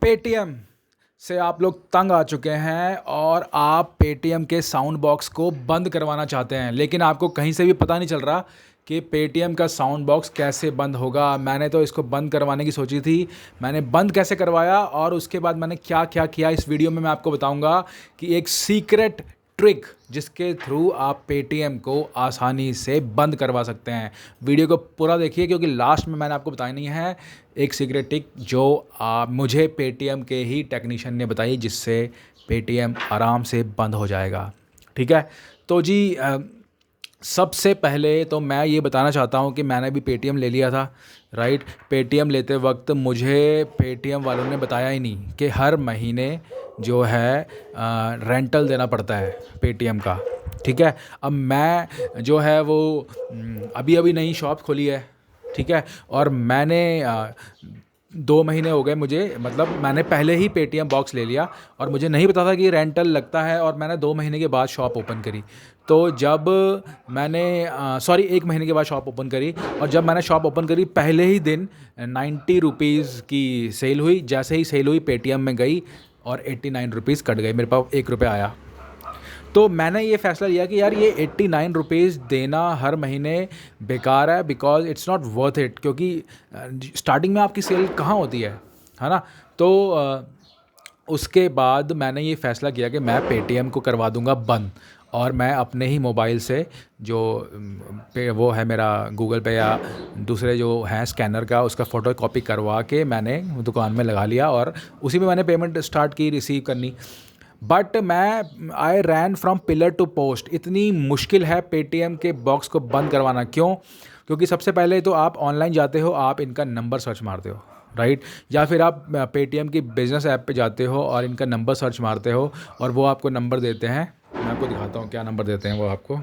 Paytm से आप लोग तंग आ चुके हैं और आप पेटीएम के साउंड बॉक्स को बंद करवाना चाहते हैं, लेकिन आपको कहीं से भी पता नहीं चल रहा कि पेटीएम का साउंड बॉक्स कैसे बंद होगा। मैंने तो इसको बंद करवाने की सोची थी, मैंने बंद कैसे करवाया और उसके बाद मैंने क्या क्या किया इस वीडियो में मैं आपको बताऊंगा कि एक सीक्रेट ट्रिक जिसके थ्रू आप पेटीएम को आसानी से बंद करवा सकते हैं। वीडियो को पूरा देखिए क्योंकि लास्ट में मैंने आपको बतानी है एक सीक्रेट ट्रिक जो मुझे पेटीएम के ही टेक्नीशियन ने बताई, जिससे पेटीएम आराम से बंद हो जाएगा। ठीक है, तो जी सबसे पहले तो मैं ये बताना चाहता हूँ कि मैंने भी पेटीएम ले लिया था, राइट। पेटीएम लेते वक्त मुझे पेटीएम वालों ने बताया ही नहीं कि हर महीने जो है रेंटल देना पड़ता है पेटीएम का। ठीक है, अब मैं जो है वो अभी अभी नई शॉप खोली है, ठीक है, और मैंने 2 महीने हो गए मुझे, मतलब मैंने पहले ही पेटीएम बॉक्स ले लिया और मुझे नहीं पता था कि रेंटल लगता है, और मैंने 2 महीने के बाद शॉप ओपन करी। तो जब मैंने 1 महीने के बाद शॉप ओपन करी, और जब मैंने शॉप ओपन करी पहले ही दिन 90 रुपीज़ की सेल हुई। जैसे ही सेल हुई पेटीएम में गई और 89 रुपीज़ कट गए, मेरे पास 1 रुपये आया। तो मैंने ये फ़ैसला लिया कि यार ये 89 रुपीज़ देना हर महीने बेकार है, because it's not worth it, क्योंकि स्टार्टिंग में आपकी सेल कहाँ होती है ना। तो उसके बाद मैंने ये फ़ैसला किया कि मैं पेटीएम को करवा दूंगा बंद, और मैं अपने ही मोबाइल से जो वो है मेरा गूगल पे या दूसरे जो हैं स्कैनर का, उसका फ़ोटो कॉपी करवा के मैंने दुकान में लगा लिया और उसी में मैंने पेमेंट स्टार्ट की रिसीव करनी। बट मैं I ran from pillar to post. इतनी मुश्किल है पेटीएम के बॉक्स को बंद करवाना। क्यों? क्योंकि सबसे पहले तो आप ऑनलाइन जाते हो, आप इनका नंबर सर्च मारते हो, राइट, या फिर आप पेटीएम की बिज़नेस ऐप पे जाते हो और इनका नंबर सर्च मारते हो और वो आपको नंबर देते हैं। मैं आपको दिखाता हूँ क्या नंबर देते हैं वो आपको।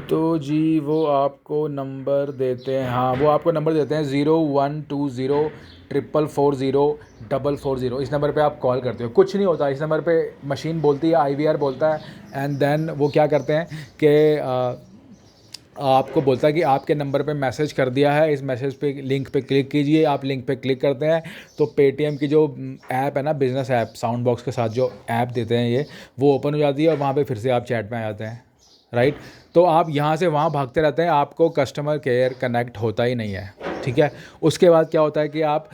तो जी वो आपको नंबर देते हैं, हाँ वो आपको नंबर देते हैं 012044404440। इस नंबर पे आप कॉल करते हो, कुछ नहीं होता। इस नंबर पे मशीन बोलती है, IVR बोलता है, एंड देन वो क्या करते हैं कि आपको बोलता है कि आपके नंबर पे मैसेज कर दिया है, इस मैसेज पे लिंक पे क्लिक कीजिए। आप लिंक पे क्लिक करते हैं तो पेटीएम की जो ऐप है ना, बिज़नेस ऐप, साउंड बॉक्स के साथ जो ऐप देते हैं ये, वो ओपन हो जाती है और वहाँ पे फिर से आप चैट में आ जाते हैं, राइट। तो आप यहाँ से वहाँ भागते रहते हैं, आपको कस्टमर केयर कनेक्ट होता ही नहीं है। ठीक है, उसके बाद क्या होता है कि आप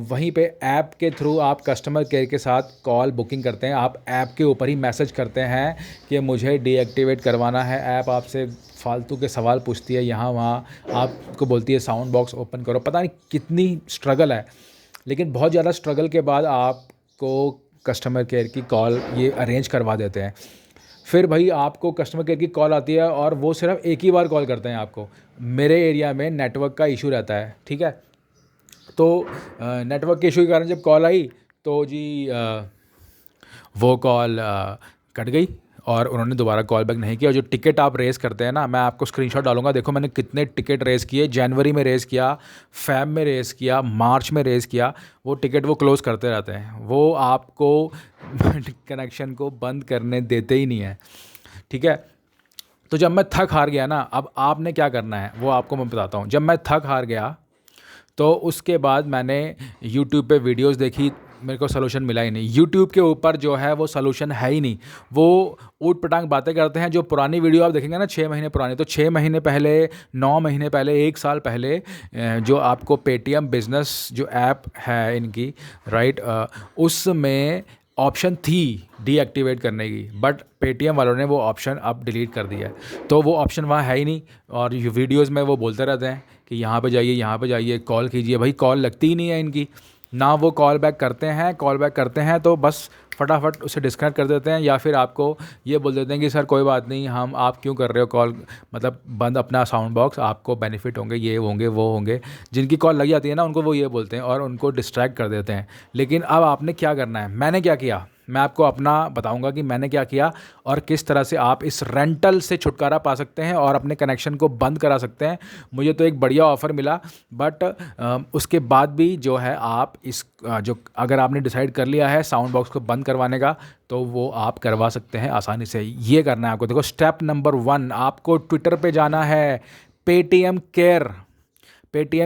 वहीं पे ऐप के थ्रू आप कस्टमर केयर के साथ कॉल बुकिंग करते हैं। आप ऐप के ऊपर ही मैसेज करते हैं कि मुझे डीएक्टिवेट करवाना है। ऐप आपसे फालतू के सवाल पूछती है, यहाँ वहाँ आपको बोलती है साउंड बॉक्स ओपन करो। पता नहीं कितनी स्ट्रगल है, लेकिन बहुत ज़्यादा स्ट्रगल के बाद आपको कस्टमर केयर की कॉल ये अरेंज करवा देते हैं। फिर भाई आपको कस्टमर केयर की कॉल आती है और वो सिर्फ एक ही बार कॉल करते हैं आपको। मेरे एरिया में नेटवर्क का इशू रहता है, ठीक है, तो नेटवर्क के इशू के कारण जब कॉल आई तो जी वो कॉल कट गई और उन्होंने दोबारा कॉल बैक नहीं किया। और जो टिकट आप रेज़ करते हैं ना, मैं आपको स्क्रीनशॉट डालूंगा, देखो मैंने कितने टिकट रेज़ किए। जनवरी में रेज़ किया, फ़ेब में रेज़ किया, मार्च में रेज़ किया। वो टिकट वो क्लोज़ करते रहते हैं, वो आपको कनेक्शन को बंद करने देते ही नहीं है। ठीक है, तो जब मैं थक हार गया ना, अब आपने क्या करना है वो आपको मैं बताता हूँ। जब मैं थक हार गया तो उसके बाद मैंने यूट्यूब पे वीडियोस देखी, मेरे को सलूशन मिला ही नहीं। यूट्यूब के ऊपर जो है वो सलूशन है ही नहीं। वो ऊट पटांग बातें करते हैं। जो पुरानी वीडियो आप देखेंगे ना 6 महीने पुरानी, तो 6 महीने पहले, 9 महीने पहले, 1 साल पहले जो आपको पेटीएम बिज़नेस जो ऐप है इनकी, राइट, उसमें ऑप्शन थी डीएक्टिवेट करने की, बट पेटीएम वालों ने वो ऑप्शन अब डिलीट कर दिया है। तो वो ऑप्शन वहाँ है ही नहीं। और ये वीडियोज़ में वो बोलते रहते हैं कि यहाँ पे जाइए, यहाँ पे जाइए, कॉल कीजिए। भाई कॉल लगती ही नहीं है इनकी, ना वो कॉल बैक करते हैं। कॉल बैक करते हैं तो बस फटाफट उसे डिस्कनेक्ट कर देते हैं, या फिर आपको ये बोल देते हैं कि सर कोई बात नहीं, हम आप क्यों कर रहे हो कॉल, मतलब बंद अपना साउंड बॉक्स, आपको बेनिफिट होंगे, ये होंगे वो होंगे। जिनकी कॉल लग जाती है ना उनको वो ये बोलते हैं और उनको डिस्ट्रैक्ट कर देते हैं। लेकिन अब आपने क्या करना है, मैंने क्या किया, मैं आपको अपना बताऊंगा कि मैंने क्या किया और किस तरह से आप इस रेंटल से छुटकारा पा सकते हैं और अपने कनेक्शन को बंद करा सकते हैं। मुझे तो एक बढ़िया ऑफ़र मिला, बट उसके बाद भी जो है आप जो अगर आपने डिसाइड कर लिया है साउंड बॉक्स को बंद करवाने का, तो वो आप करवा सकते हैं आसानी से। ये करना है आपको। देखो, स्टेप नंबर 1, आपको ट्विटर पे जाना है। पेटीएम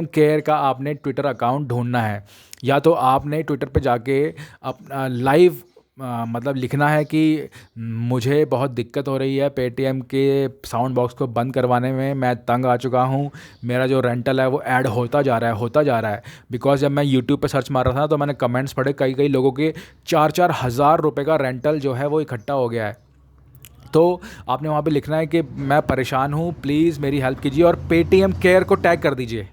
केयर का आपने ट्विटर अकाउंट ढूंढना है। या तो आपने ट्विटर पे जाके अपना लाइव मतलब लिखना है कि मुझे बहुत दिक्कत हो रही है पेटीएम के साउंड बॉक्स को बंद करवाने में, मैं तंग आ चुका हूँ, मेरा जो रेंटल है वो ऐड होता जा रहा है। बिकॉज़ जब मैं यूट्यूब पे सर्च मार रहा था तो मैंने कमेंट्स पढ़े, कई लोगों के 4-4 हज़ार रुपये का रेंटल जो है वो इकट्ठा हो गया है। तो आपने वहाँ पे लिखना है कि मैं परेशान हूँ, प्लीज़ मेरी हेल्प कीजिए, और पेटीएम केयर को टैग कर दीजिए।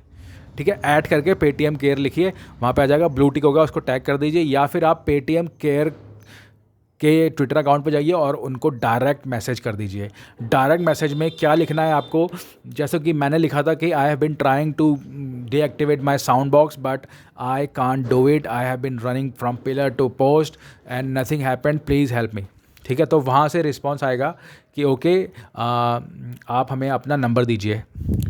ठीक है, ऐड करके पेटीएम केयर लिखिए, वहाँ पे आ जाएगा, ब्लू टिक होगा, उसको टैग कर दीजिए। या फिर आप पेटीएम केयर के ट्विटर अकाउंट पे जाइए और उनको डायरेक्ट मैसेज कर दीजिए। डायरेक्ट मैसेज में क्या लिखना है आपको, जैसे कि मैंने लिखा था कि I have been trying to deactivate my sound box but I can't do it, I have been running from pillar to post and nothing happened, please help me. ठीक है, तो वहाँ से रिस्पॉन्स आएगा कि ओके, आप हमें अपना नंबर दीजिए।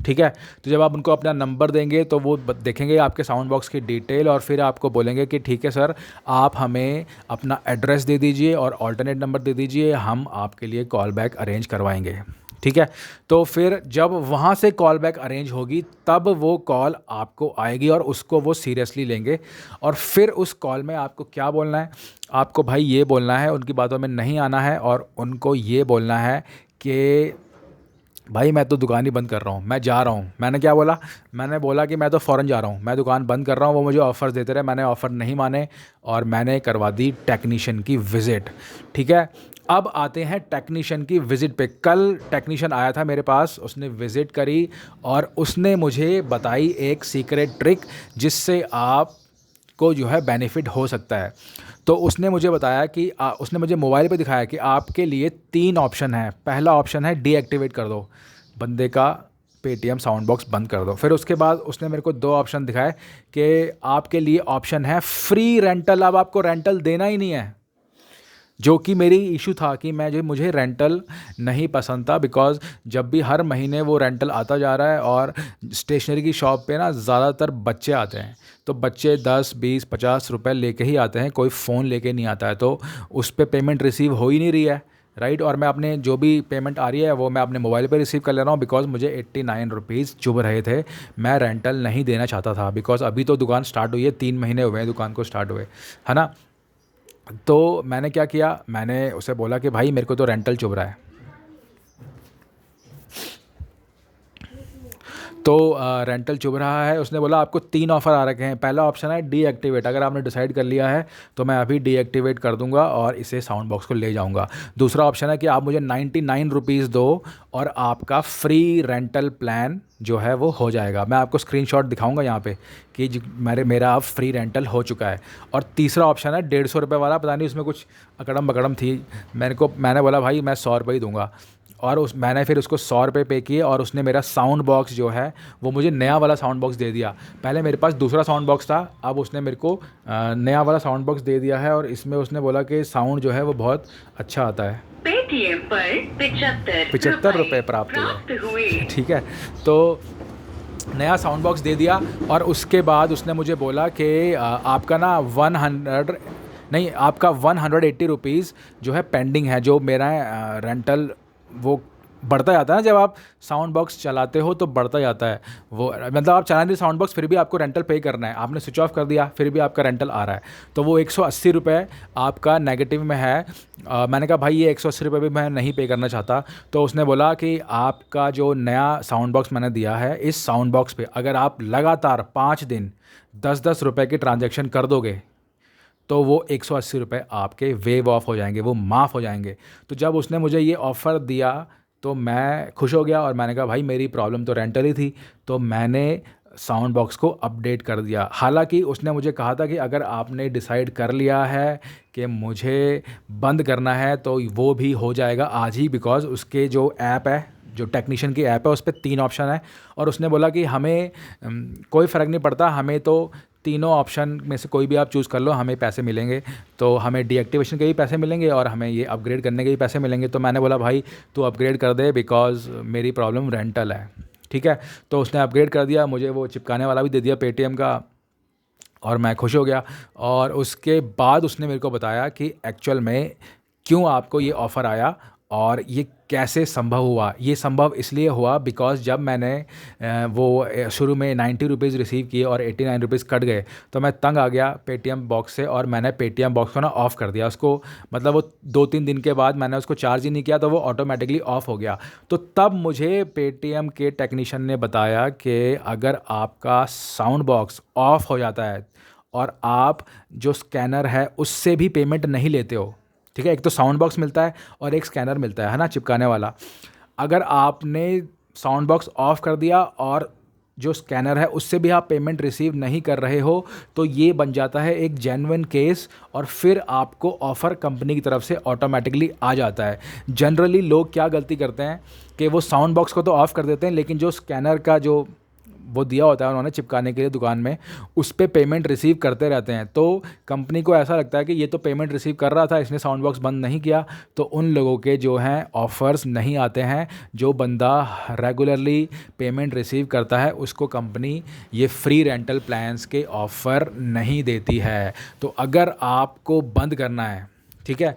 ठीक है, तो जब आप उनको अपना नंबर देंगे तो वो देखेंगे आपके साउंड बॉक्स की डिटेल और फिर आपको बोलेंगे कि ठीक है सर, आप हमें अपना एड्रेस दे दीजिए और ऑल्टरनेट नंबर दे दीजिए, हम आपके लिए कॉल बैक अरेंज करवाएंगे। ठीक है, तो फिर जब वहाँ से कॉल बैक अरेंज होगी तब वो कॉल आपको आएगी और उसको वो सीरियसली लेंगे। और फिर उस कॉल में आपको क्या बोलना है, आपको भाई ये बोलना है, उनकी बातों में नहीं आना है और उनको ये बोलना है कि भाई मैं तो दुकान ही बंद कर रहा हूँ, मैं जा रहा हूँ। मैंने क्या बोला, मैंने बोला कि मैं तो फ़ौरन जा रहा हूँ, मैं दुकान बंद कर रहा हूँ। वो मुझे ऑफ़र्स देते रहे, मैंने ऑफ़र नहीं माने और मैंने करवा दी टेक्नीशियन की विज़िट। ठीक है, अब आते हैं टेक्नीशियन की विज़िट पे। कल टेक्नीशियन आया था मेरे पास, उसने विज़िट करी और उसने मुझे बताई एक सीक्रेट ट्रिक जिससे आप को जो है बेनिफिट हो सकता है। तो उसने मुझे बताया कि उसने मुझे मोबाइल पे दिखाया कि आपके लिए 3 ऑप्शन है। पहला ऑप्शन है डीएक्टिवेट कर दो बंदे का पेटीएम साउंड बॉक्स, बंद कर दो। फिर उसके बाद उसने मेरे को 2 ऑप्शन दिखाए कि आपके लिए ऑप्शन है फ्री रेंटल, अब आपको रेंटल देना ही नहीं है। जो कि मेरी इशू था कि मुझे रेंटल नहीं पसंद था, बिकॉज़ जब भी हर महीने वो रेंटल आता जा रहा है और स्टेशनरी की शॉप पे ना ज़्यादातर बच्चे आते हैं, तो बच्चे 10, 20, 50 रुपए लेके ही आते हैं, कोई फ़ोन लेके नहीं आता है, तो उस पे पेमेंट रिसीव हो ही नहीं रही है, राइट। और मैं अपने जो भी पेमेंट आ रही है वो मैं अपने मोबाइल पे रिसीव कर ले रहा हूँ, बिकॉज़ मुझे 89 रुपीज़ चुभ रहे थे। मैं रेंटल नहीं देना चाहता था, बिकॉज़ अभी तो दुकान स्टार्ट हुई है, 3 महीने हुए हैं दुकान को स्टार्ट हुए, है ना। तो मैंने क्या किया, मैंने उसे बोला कि भाई मेरे को तो रेंटल चुभ रहा है। तो रेंटल चुभ रहा है। उसने बोला आपको 3 ऑफ़र आ रखे हैं। पहला ऑप्शन है डीएक्टिवेट, अगर आपने डिसाइड कर लिया है तो मैं अभी डीएक्टिवेट कर दूंगा और इसे साउंड बॉक्स को ले जाऊंगा। दूसरा ऑप्शन है कि आप मुझे 99 रुपीज़ दो और आपका फ्री रेंटल प्लान जो है वो हो जाएगा। मैं आपको स्क्रीनशॉट दिखाऊंगा यहाँ पे कि मेरा अब फ्री रेंटल हो चुका है। और तीसरा ऑप्शन है 150 रुपये वाला, पता नहीं उसमें कुछ अकड़म बकड़म थी। मैंने बोला भाई मैं 100 रुपये ही दूंगा, और मैंने फिर उसको 100 रुपये पे किए और उसने मेरा साउंड बॉक्स जो है वो मुझे नया वाला साउंड बॉक्स दे दिया। पहले मेरे पास दूसरा साउंड बॉक्स था, अब उसने मेरे को नया वाला साउंड बॉक्स दे दिया है और इसमें उसने बोला कि साउंड जो है वो बहुत अच्छा आता है। पेटीएम पर 75 रुपये प्राप्त हुए। ठीक है, तो नया साउंड बॉक्स दे दिया और उसके बाद उसने मुझे बोला कि आपका ना 180 रुपीज़ जो है पेंडिंग है, जो मेरा रेंटल वो बढ़ता जाता है ना, जब आप साउंड बॉक्स चलाते हो तो बढ़ता जाता है वो, मतलब आप चला रहे साउंड बॉक्स फिर भी आपको रेंटल पे करना है, आपने स्विच ऑफ कर दिया फिर भी आपका रेंटल आ रहा है, तो वो 180 रुपये आपका नेगेटिव में है। मैंने कहा भाई ये 180 रुपये भी मैं नहीं पे करना चाहता। तो उसने बोला कि आपका जो नया साउंड बॉक्स मैंने दिया है, इस साउंड बॉक्स पे अगर आप लगातार 5 दिन 10-10 रुपये के ट्रांजैक्शन कर दोगे तो वो 180 रुपये आपके वेव ऑफ हो जाएंगे, वो माफ़ हो जाएंगे। तो जब उसने मुझे ये ऑफ़र दिया तो मैं खुश हो गया और मैंने कहा भाई मेरी प्रॉब्लम तो रेंटल ही थी, तो मैंने साउंड बॉक्स को अपडेट कर दिया। हालांकि उसने मुझे कहा था कि अगर आपने डिसाइड कर लिया है कि मुझे बंद करना है तो वो भी हो जाएगा आज ही, बिकॉज़ उसके जो ऐप है, जो टेक्नीशियन की ऐप है, उस पर 3 ऑप्शन है और उसने बोला कि हमें कोई फ़र्क नहीं पड़ता, हमें तो तीनों ऑप्शन में से कोई भी आप चूज़ कर लो, हमें पैसे मिलेंगे। तो हमें डीएक्टिवेशन के भी पैसे मिलेंगे और हमें ये अपग्रेड करने के भी पैसे मिलेंगे। तो मैंने बोला भाई तू अपग्रेड कर दे, बिकॉज़ मेरी प्रॉब्लम रेंटल है, ठीक है। तो उसने अपग्रेड कर दिया, मुझे वो चिपकाने वाला भी दे दिया पेटीएम का, और मैं खुश हो गया। और उसके बाद उसने मेरे को बताया कि एक्चुअल में क्यों आपको ये ऑफ़र आया और ये कैसे संभव हुआ। ये संभव इसलिए हुआ बिकॉज़ जब मैंने वो शुरू में 90 रुपीज़ रिसीव किए और 89 रुपीज़ कट गए, तो मैं तंग आ गया पेटीएम बॉक्स से, और मैंने पेटीएम बॉक्स को ना ऑफ़ कर दिया उसको। मतलब वो 2-3 दिन के बाद मैंने उसको चार्ज ही नहीं किया, तो वो ऑटोमेटिकली ऑफ़ हो गया। तो तब मुझे पेटीएम के टेक्नीशियन ने बताया कि अगर आपका साउंड बॉक्स ऑफ़ हो जाता है और आप जो स्कैनर है उससे भी पेमेंट नहीं लेते हो, ठीक है, एक तो साउंड बॉक्स मिलता है और एक स्कैनर मिलता है ना, चिपकाने वाला। अगर आपने साउंड बॉक्स ऑफ कर दिया और जो स्कैनर है उससे भी आप पेमेंट रिसीव नहीं कर रहे हो, तो ये बन जाता है एक जेन्युइन केस, और फिर आपको ऑफ़र कंपनी की तरफ से ऑटोमेटिकली आ जाता है। जनरली लोग क्या गलती करते हैं कि वो साउंड बॉक्स को तो ऑफ़ कर देते हैं, लेकिन जो स्कैनर का जो वो दिया होता है उन्होंने चिपकाने के लिए दुकान में, उस पे पेमेंट रिसीव करते रहते हैं। तो कंपनी को ऐसा लगता है कि ये तो पेमेंट रिसीव कर रहा था, इसने साउंड बॉक्स बंद नहीं किया, तो उन लोगों के जो हैं ऑफ़र्स नहीं आते हैं। जो बंदा रेगुलरली पेमेंट रिसीव करता है उसको कंपनी ये फ्री रेंटल प्लान्स के ऑफ़र नहीं देती है। तो अगर आपको बंद करना है, ठीक है,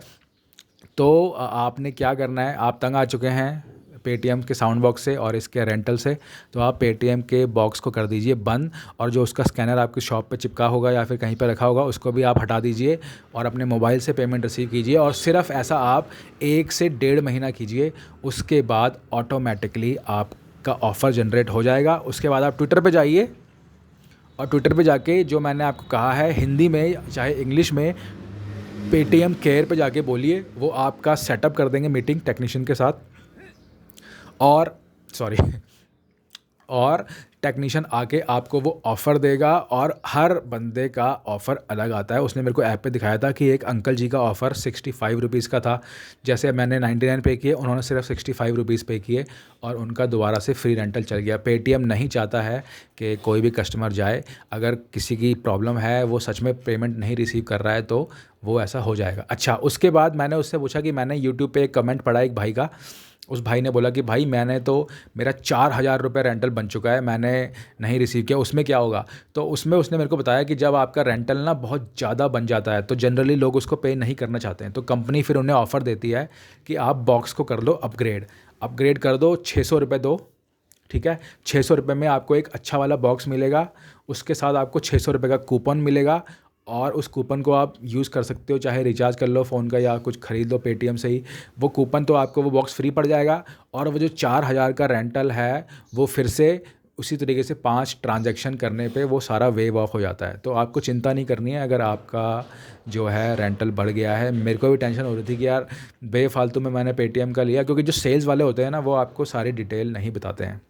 तो आपने क्या करना है, आप तंग आ चुके हैं पेटीएम के साउंड बॉक्स से और इसके रेंटल से, तो आप पेटीएम के बॉक्स को कर दीजिए बंद, और जो उसका स्कैनर आपकी शॉप पे चिपका होगा या फिर कहीं पे रखा होगा उसको भी आप हटा दीजिए और अपने मोबाइल से पेमेंट रिसीव कीजिए। और सिर्फ ऐसा आप 1 से 1.5 महीना कीजिए, उसके बाद ऑटोमेटिकली आपका ऑफ़र जनरेट हो जाएगा। उसके बाद आप ट्विटर पर जाइए और ट्विटर पर जाके जो मैंने आपको कहा है हिंदी में चाहे इंग्लिश में, पेटीएम केयर पे जाके बोलिए, वो आपका सेटअप कर देंगे मीटिंग टेक्नीशियन के साथ, और और टेक्नीशियन आके आपको वो ऑफ़र देगा। और हर बंदे का ऑफ़र अलग आता है। उसने मेरे को ऐप पे दिखाया था कि एक अंकल जी का ऑफ़र 65 रुपीज़ का था। जैसे मैंने 99 पे किए, उन्होंने सिर्फ 65 रुपीज़ पे किए और उनका दोबारा से फ्री रेंटल चल गया। पेटीएम नहीं चाहता है कि कोई भी कस्टमर जाए, अगर किसी की प्रॉब्लम है, वो सच में पेमेंट नहीं रिसीव कर रहा है, तो वो ऐसा हो जाएगा। अच्छा, उसके बाद मैंने उससे पूछा कि मैंने यूट्यूब पे एक कमेंट पढ़ा एक भाई का। उस भाई ने बोला कि भाई मैंने तो, मेरा 4,000 रुपये रेंटल बन चुका है, मैंने नहीं रिसीव किया, उसमें क्या होगा। तो उसमें उसने मेरे को बताया कि जब आपका रेंटल ना बहुत ज़्यादा बन जाता है तो जनरली लोग उसको पे नहीं करना चाहते हैं, तो कंपनी फिर उन्हें ऑफ़र देती है कि आप बॉक्स को कर लो अपग्रेड कर दो, 600 रुपये दो, ठीक है। 600 रुपये में आपको एक अच्छा वाला बॉक्स मिलेगा, उसके साथ आपको 600 रुपये का कूपन मिलेगा, और उस कूपन को आप यूज़ कर सकते हो, चाहे रिचार्ज कर लो फ़ोन का या कुछ ख़रीद लो पेटीएम से ही। वो कूपन तो आपको वो बॉक्स फ्री पड़ जाएगा, और वो जो 4,000 का रेंटल है वो फिर से उसी तरीके से 5 ट्रांजैक्शन करने पे वो सारा वेव ऑफ हो जाता है। तो आपको चिंता नहीं करनी है अगर आपका जो है रेंटल बढ़ गया है। मेरे को भी टेंशन हो रही थी कि यार बेफालतू में मैंने पेटीएम का लिया, क्योंकि जो सेल्स वाले होते हैं ना वो आपको सारी डिटेल नहीं बताते हैं,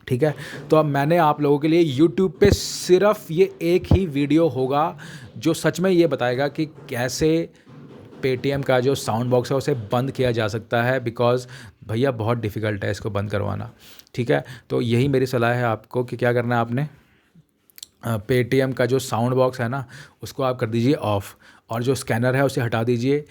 ठीक है। तो अब मैंने आप लोगों के लिए यूट्यूब पे सिर्फ ये एक ही वीडियो होगा जो सच में ये बताएगा कि कैसे पेटीएम का जो साउंड बॉक्स है उसे बंद किया जा सकता है, बिकॉज़ भैया बहुत डिफ़िकल्ट है इसको बंद करवाना, ठीक है। तो यही मेरी सलाह है आपको कि क्या करना है आपने, पेटीएम का जो साउंड बॉक्स है ना उसको आप कर दीजिए ऑफ़, और जो स्कैनर है उसे हटा दीजिए,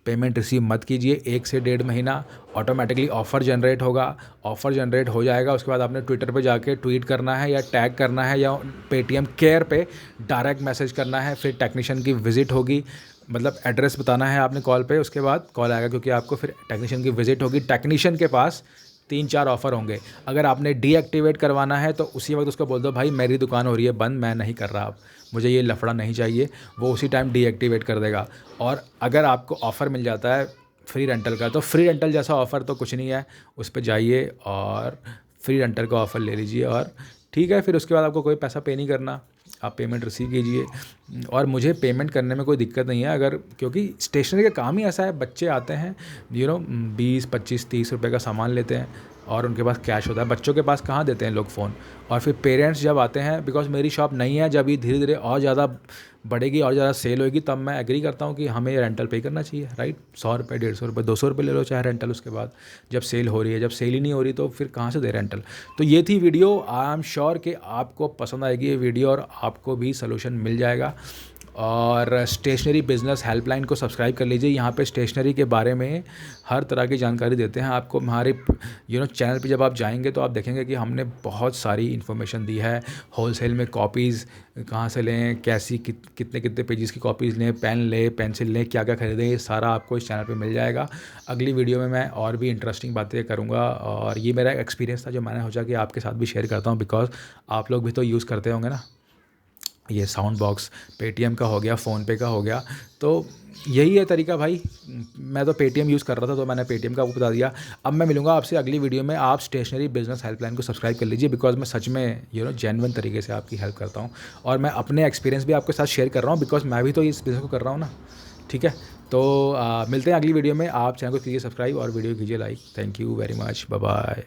पेमेंट रिसीव मत कीजिए 1 से 1.5 महीना। ऑटोमेटिकली ऑफ़र जनरेट होगा, ऑफ़र जनरेट हो जाएगा, उसके बाद आपने ट्विटर पे जाके ट्वीट करना है या टैग करना है या पेटीएम केयर पे डायरेक्ट मैसेज करना है, फिर टेक्नीशियन की विज़िट होगी, मतलब एड्रेस बताना है आपने कॉल पे, उसके बाद कॉल आएगा, क्योंकि आपको फिर टेक्नीशियन की विज़िट होगी। टेक्नीशियन के पास 3-4 ऑफ़र होंगे। अगर आपने डीएक्टिवेट करवाना है तो उसी वक्त उसको बोल दो भाई मेरी दुकान हो रही है बंद, मैं नहीं कर रहा, अब मुझे ये लफड़ा नहीं चाहिए, वो उसी टाइम डीएक्टिवेट कर देगा। और अगर आपको ऑफ़र मिल जाता है फ्री रेंटल का, तो फ्री रेंटल जैसा ऑफ़र तो कुछ नहीं है, उस पर जाइए और फ्री रेंटल का ऑफ़र ले लीजिए, और ठीक है, फिर उसके बाद आपको कोई पैसा पे नहीं करना, आप पेमेंट रिसीव कीजिए। और मुझे पेमेंट करने में कोई दिक्कत नहीं है, अगर, क्योंकि स्टेशनरी का काम ही ऐसा है, बच्चे आते हैं 20, 25, 30 रुपये का सामान लेते हैं और उनके पास कैश होता है, बच्चों के पास कहाँ देते हैं लोग फ़ोन। और फिर पेरेंट्स जब आते हैं, बिकॉज़ मेरी शॉप नहीं है, जब ये धीरे धीरे और ज़्यादा बढ़ेगी और ज़्यादा सेल होगी तब मैं एग्री करता हूँ कि हमें रेंटल पे करना चाहिए, राइट। 100 रुपये, 150 रुपये, 200 रुपये ले लो चाहे रेंटल उसके बाद, जब सेल हो रही है। जब सेल ही नहीं हो रही तो फिर कहाँ से दे रेंटल। तो ये थी वीडियो। आई एम श्योर कि आपको पसंद आएगी ये वीडियो और आपको भी सोल्यूशन मिल जाएगा। और स्टेशनरी बिज़नेस हेल्पलाइन को सब्सक्राइब कर लीजिए। यहाँ पे स्टेशनरी के बारे में हर तरह की जानकारी देते हैं आपको। हमारे चैनल पे जब आप जाएंगे तो आप देखेंगे कि हमने बहुत सारी इन्फॉर्मेशन दी है। होलसेल में कॉपीज़ कहाँ से लें, कैसी कितने कितने पेजेस की कॉपीज़ लें, पेन लें, पेंसिल लें, क्या क्या खरीदें, ये सारा आपको इस चैनल पे मिल जाएगा। अगली वीडियो में मैं और भी इंटरेस्टिंग बातें करूँगा। और ये मेरा एक्सपीरियंस था जो मैंने सोचा कि आपके साथ भी शेयर करता हूँ, बिकॉज आप लोग भी तो यूज़ करते होंगे ना। ये साउंड बॉक्स पेटीएम का हो गया, फ़ोनपे का हो गया, तो यही है तरीका भाई। मैं तो पेटीएम यूज़ कर रहा था तो मैंने पेटीएम का आपको बता दिया। अब मैं मिलूंगा आपसे अगली वीडियो में। आप स्टेशनरी बिज़नेस हेल्पलाइन को सब्सक्राइब कर लीजिए, बिकॉज मैं सच में जेन्युइन तरीके से आपकी हेल्प करता हूँ और मैं अपने एक्सपीरियंस भी आपके साथ शेयर कर रहा हूँ, बिकॉज मैं भी तो इस बिज़नेस को कर रहा हूँ ना। ठीक है, तो मिलते हैं अगली वीडियो में। आप चैनल को कीजिए सब्सक्राइब और वीडियो कीजिए like. Thank you very much, bye bye.